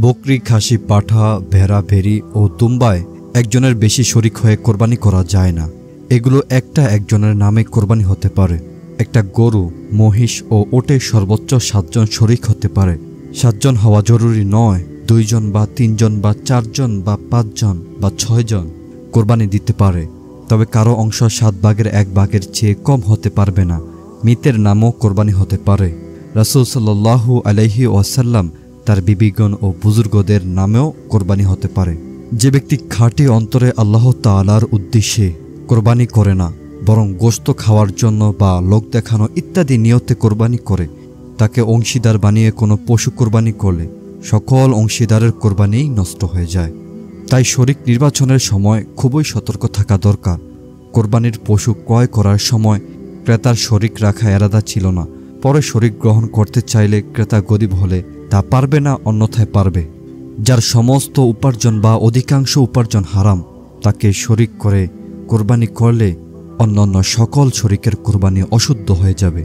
বকরি, খাসি, পাঠা, ভেড়া, ভেড়ি ও দুম্বায় একজনের বেশি শরিক হয়ে কোরবানি করা যায় না। এগুলো একটা একজনের নামে কোরবানি হতে পারে। একটা গরু, মহিষ ও ওটে সর্বোচ্চ 7 জন শরিক হতে পারে। 7 জন হওয়া জরুরি নয়, 2 জন বা 3 জন বা 4 জন বা 5 জন বা 6 জন কোরবানি দিতে পারে। তবে কারো অংশ 7 ভাগের 1 ভাগের চেয়ে কম হতে পারবে না। মৃতের নামও কোরবানি হতে পারে। রাসূল সাল্লাল্লাহু আলাইহি ওয়াসাল্লাম তার বিবিগণ ও বুজুর্গদের নামেও কোরবানি হতে পারে। যে ব্যক্তি খাঁটি অন্তরে আল্লাহ তাআলার উদ্দেশ্যে কোরবানি করে না, বরং গোশত খাওয়ার জন্য বা লোক দেখানো ইত্যাদি নিয়তে কোরবানি করে, তাকে অংশীদার বানিয়ে কোনো পশু কোরবানি করলে সকল অংশীদারের কোরবানিই নষ্ট হয়ে যায়। তাই শরিক নির্বাচনের সময় খুবই সতর্ক থাকা দরকার। কোরবানির পশু ক্রয় করার সময় ক্রেতার শরিক রাখা এরাদা ছিল না। পরে শরিক গ্রহণ করতে চাইলে ক্রেতা গরিব হলে তা পারবে না, অন্যথায় পারবে। যার সমস্ত উপার্জন বা অধিকাংশ উপার্জন হারাম, তাকে শরিক করে কোরবানি করলে অন্যান্য সকল শরিকের কোরবানি অশুদ্ধ হয়ে যাবে।